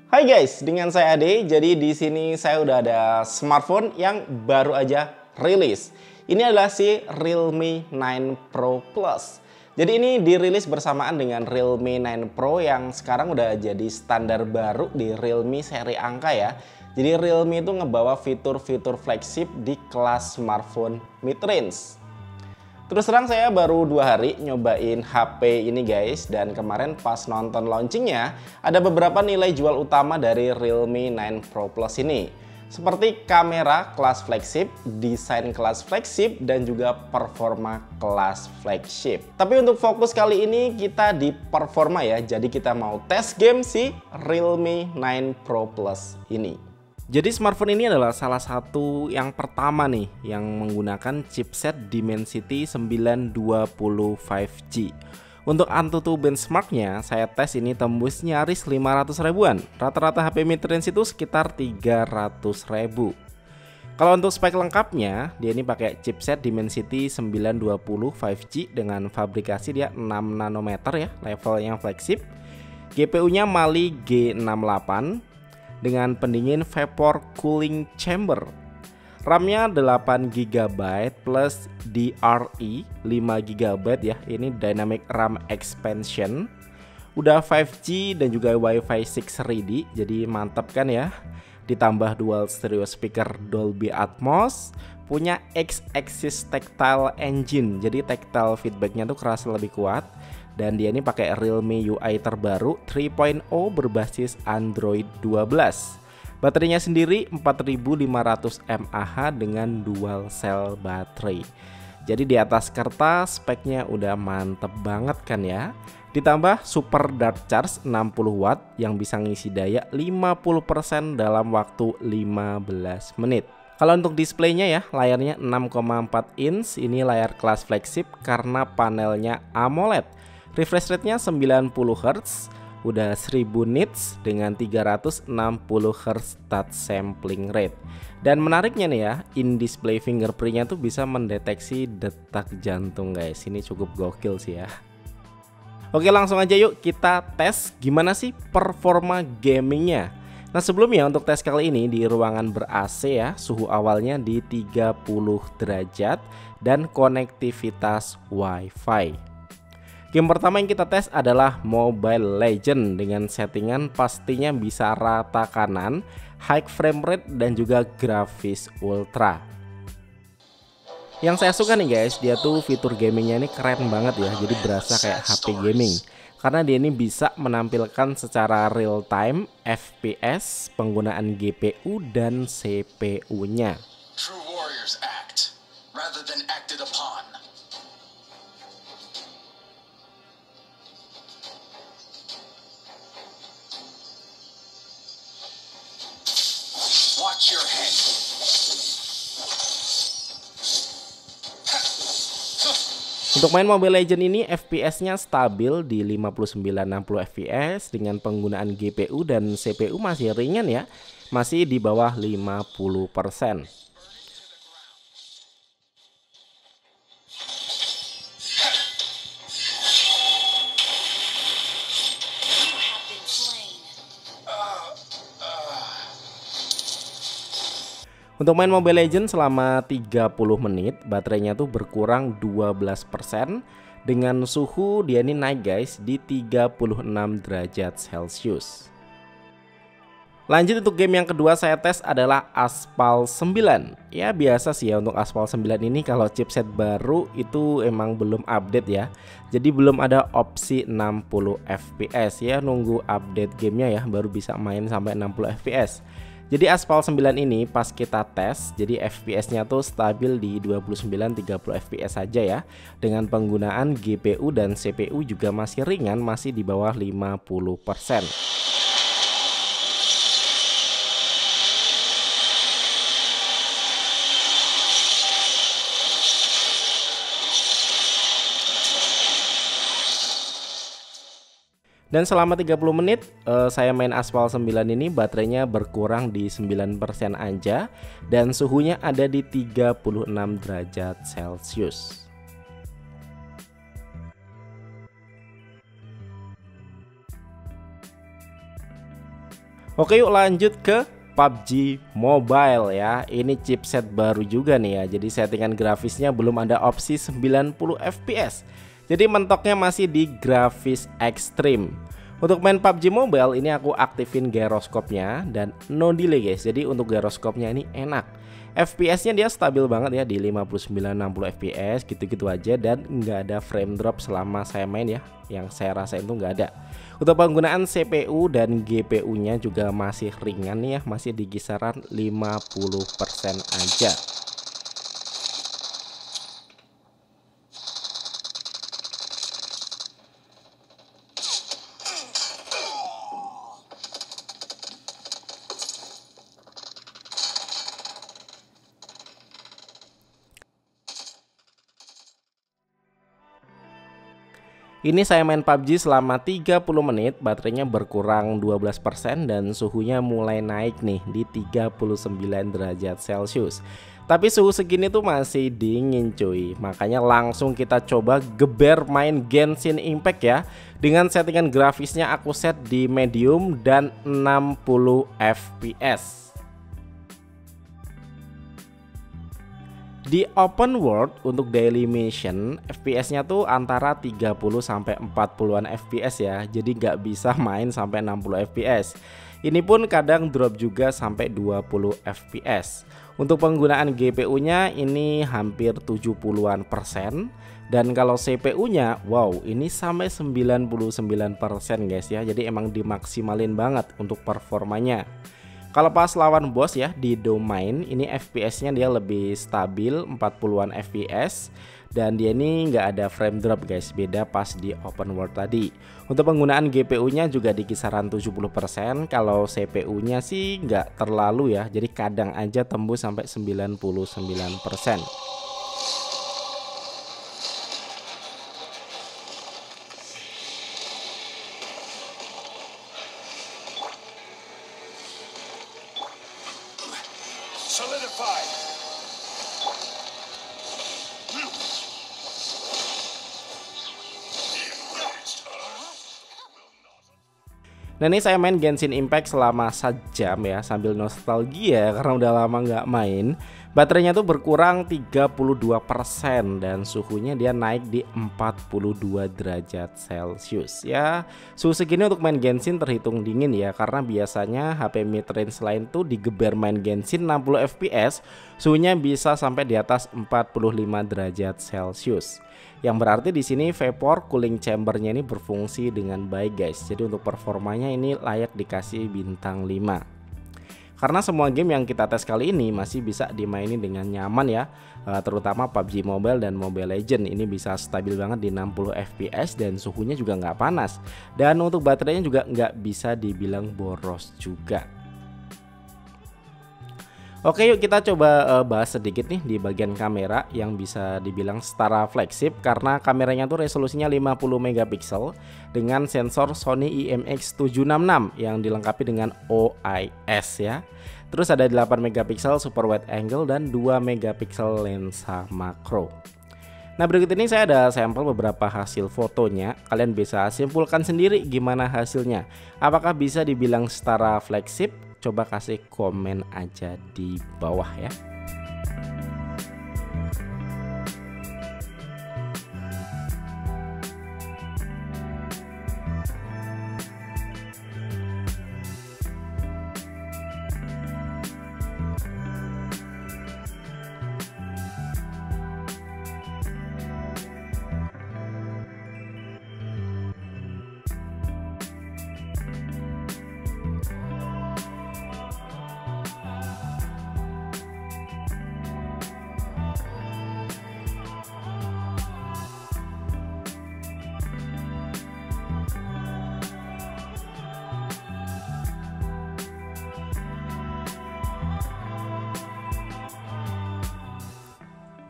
Hai guys, dengan saya Ade. Jadi di sini saya udah ada smartphone yang baru aja rilis. Ini adalah si Realme 9 Pro Plus. Jadi ini dirilis bersamaan dengan Realme 9 Pro yang sekarang udah jadi standar baru di Realme seri angka ya. Jadi Realme itu ngebawa fitur-fitur flagship di kelas smartphone mid-range. Terus terang saya baru 2 hari nyobain HP ini guys, dan kemarin pas nonton launchingnya ada beberapa nilai jual utama dari Realme 9 Pro Plus ini. Seperti kamera kelas flagship, desain kelas flagship, dan juga performa kelas flagship. Tapi untuk fokus kali ini kita di performa ya, jadi kita mau tes game si Realme 9 Pro Plus ini. Jadi smartphone ini adalah salah satu yang pertama nih yang menggunakan chipset Dimensity 920 5G. Untuk Antutu benchmarknya saya tes ini tembus nyaris 500 ribuan. Rata-rata HP mid-range itu sekitar 300 ribu. Kalau untuk spek lengkapnya, dia ini pakai chipset Dimensity 920 5G dengan fabrikasi dia 6 nanometer ya, level yang flagship. GPU-nya Mali G68 dengan pendingin vapor cooling chamber. RAM-nya 8GB plus DRE 5GB ya. Ini dynamic RAM expansion. Udah 5G dan juga Wi-Fi 6 ready, jadi mantap kan ya. Ditambah dual stereo speaker Dolby Atmos, punya X-axis tactile engine, jadi tactile feedbacknya tuh kerasa lebih kuat. Dan dia ini pakai Realme UI terbaru 3.0 berbasis Android 12. Baterainya sendiri 4500 mAh dengan dual cell baterai. Jadi di atas kertas speknya udah mantep banget kan ya. Ditambah super dart charge 60 watt yang bisa ngisi daya 50% dalam waktu 15 menit. Kalau untuk displaynya ya, layarnya 6,4 inch, ini layar kelas flagship karena panelnya AMOLED. Refresh rate-nya 90 Hz, udah 1000 nits dengan 360 Hz touch sampling rate. Dan menariknya nih ya, in-display fingerprint-nya tuh bisa mendeteksi detak jantung guys. Ini cukup gokil sih ya. Oke, langsung aja yuk kita tes gimana sih performa gamingnya. Nah sebelumnya untuk tes kali ini di ruangan ber-AC ya, suhu awalnya di 30 derajat dan konektivitas Wi-Fi. Game pertama yang kita tes adalah Mobile Legends dengan settingan pastinya bisa rata kanan, high frame rate, dan juga grafis ultra. Yang saya suka nih guys, dia tuh fitur gamingnya ini keren banget ya, jadi berasa kayak HP gaming. Karena dia ini bisa menampilkan secara real time FPS, penggunaan GPU dan CPU-nya. True warriors act rather than acted upon. Watch your head. Untuk main Mobile Legends ini FPS-nya stabil di 59-60 fps dengan penggunaan GPU dan CPU masih ringan ya, masih di bawah 50%. Untuk main Mobile Legends selama 30 menit, baterainya tuh berkurang 12% dengan suhu dia ini naik guys di 36 derajat Celcius. Lanjut untuk game yang kedua saya tes adalah Aspal 9. Ya biasa sih ya untuk Aspal 9 ini kalau chipset baru itu emang belum update ya. Jadi belum ada opsi 60 fps ya, nunggu update gamenya ya baru bisa main sampai 60 fps. Jadi Aspal 9 ini pas kita tes, jadi FPS-nya tuh stabil di 29-30 fps saja ya. Dengan penggunaan GPU dan CPU juga masih ringan, masih di bawah 50%. Dan selama 30 menit saya main Aspal 9 ini baterainya berkurang di 9% aja dan suhunya ada di 36 derajat Celcius. Oke, yuk lanjut ke PUBG Mobile ya. Ini chipset baru juga nih ya. Jadi settingan grafisnya belum ada opsi 90 fps. Jadi mentoknya masih di grafis ekstrim. Untuk main PUBG Mobile ini aku aktifin gyroskopnya dan no delay guys. Jadi untuk gyroskopnya ini enak. FPS-nya dia stabil banget ya di 59-60 fps gitu-gitu aja, dan nggak ada frame drop selama saya main ya. Yang saya rasain itu nggak ada. Untuk penggunaan CPU dan GPU-nya juga masih ringan ya, masih di kisaran 50% aja. Ini saya main PUBG selama 30 menit, baterainya berkurang 12% dan suhunya mulai naik nih di 39 derajat Celcius. Tapi suhu segini tuh masih dingin cuy. Makanya langsung kita coba geber main Genshin Impact ya. Dengan settingan grafisnya aku set di medium dan 60 fps. Di open world untuk daily mission FPS-nya tuh antara 30 sampai 40-an FPS ya. Jadi nggak bisa main sampai 60 FPS. Ini pun kadang drop juga sampai 20 FPS. Untuk penggunaan GPU-nya ini hampir 70-an persen. Dan kalau CPU-nya wow, ini sampai 99% guys ya. Jadi emang dimaksimalin banget untuk performanya. Kalau pas lawan bos ya di domain ini FPS-nya dia lebih stabil 40-an FPS, dan dia ini nggak ada frame drop guys, beda pas di open world tadi. Untuk penggunaan GPU-nya juga di kisaran 70%, kalau CPU-nya sih nggak terlalu ya, jadi kadang aja tembus sampai 99%. Solidified. Nah ini saya main Genshin Impact selama 1 jam ya, sambil nostalgia karena udah lama nggak main. Baterainya tuh berkurang 32% dan suhunya dia naik di 42 derajat Celcius ya. Suhu segini untuk main Genshin terhitung dingin ya, karena biasanya HP mid-range lain tuh digeber main Genshin 60 fps, suhunya bisa sampai di atas 45 derajat Celcius. Yang berarti di sini vapor cooling chambernya ini berfungsi dengan baik guys. Jadi untuk performanya ini layak dikasih bintang 5. Karena semua game yang kita tes kali ini masih bisa dimainin dengan nyaman ya. Terutama PUBG Mobile dan Mobile Legends ini bisa stabil banget di 60 fps dan suhunya juga nggak panas. Dan untuk baterainya juga nggak bisa dibilang boros juga. Oke, yuk kita coba bahas sedikit nih di bagian kamera yang bisa dibilang setara flagship, karena kameranya tuh resolusinya 50 megapiksel dengan sensor Sony IMX766 yang dilengkapi dengan OIS ya. Terus ada 8 megapiksel super wide angle dan 2 megapiksel lensa makro. Nah berikut ini saya ada sampel beberapa hasil fotonya. Kalian bisa simpulkan sendiri gimana hasilnya. Apakah bisa dibilang setara flagship? Coba kasih komen aja di bawah ya.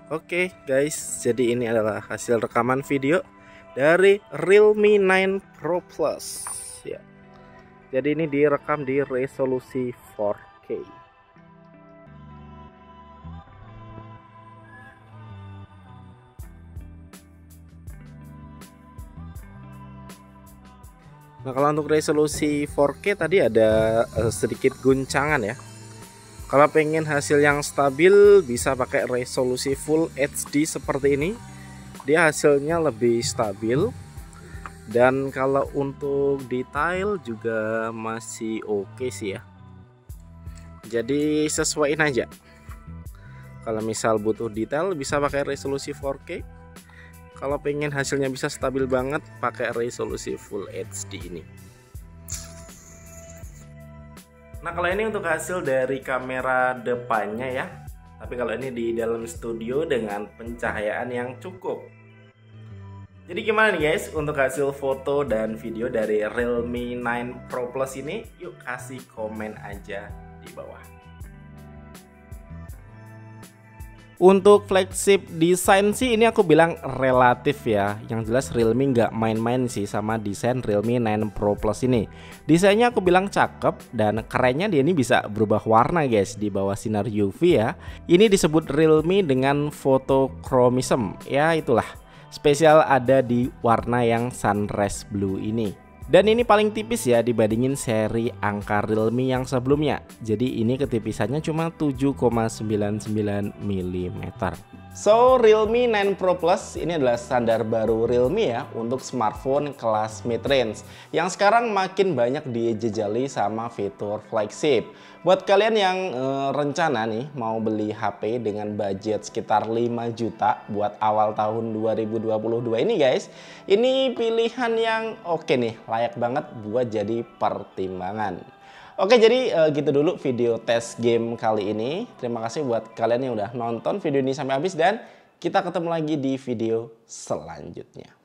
Oke guys, jadi ini adalah hasil rekaman video dari Realme 9 Pro Plus ya. Jadi ini direkam di resolusi 4K. Nah, kalau untuk resolusi 4K tadi ada sedikit guncangan ya. Kalau pengen hasil yang stabil bisa pakai resolusi Full HD seperti ini. Dia hasilnya lebih stabil. Dan kalau untuk detail juga masih oke sih ya. Jadi sesuaiin aja. Kalau misal butuh detail bisa pakai resolusi 4K. Kalau pengen hasilnya bisa stabil banget pakai resolusi Full HD ini. Nah, kalau ini untuk hasil dari kamera depannya ya. Tapi kalau ini di dalam studio dengan pencahayaan yang cukup. Jadi gimana nih guys untuk hasil foto dan video dari Realme 9 Pro Plus ini? Yuk kasih komen aja di bawah. Untuk flagship desain sih ini aku bilang relatif ya. Yang jelas Realme nggak main-main sih sama desain Realme 9 Pro Plus ini. Desainnya aku bilang cakep dan kerennya dia ini bisa berubah warna guys di bawah sinar UV ya. Ini disebut Realme dengan photochromism. Ya itulah. Spesial ada di warna yang sunrise blue ini. Dan ini paling tipis ya dibandingin seri angka Realme yang sebelumnya. Jadi ini ketipisannya cuma 7,99 mm. So Realme 9 Pro Plus ini adalah standar baru Realme ya untuk smartphone kelas mid-range yang sekarang makin banyak dijejali sama fitur flagship. Buat kalian yang rencana nih mau beli HP dengan budget sekitar 5 juta buat awal tahun 2022 ini guys, ini pilihan yang oke nih, layak banget buat jadi pertimbangan. Oke, jadi gitu dulu video tes game kali ini. Terima kasih buat kalian yang udah nonton video ini sampai habis dan kita ketemu lagi di video selanjutnya.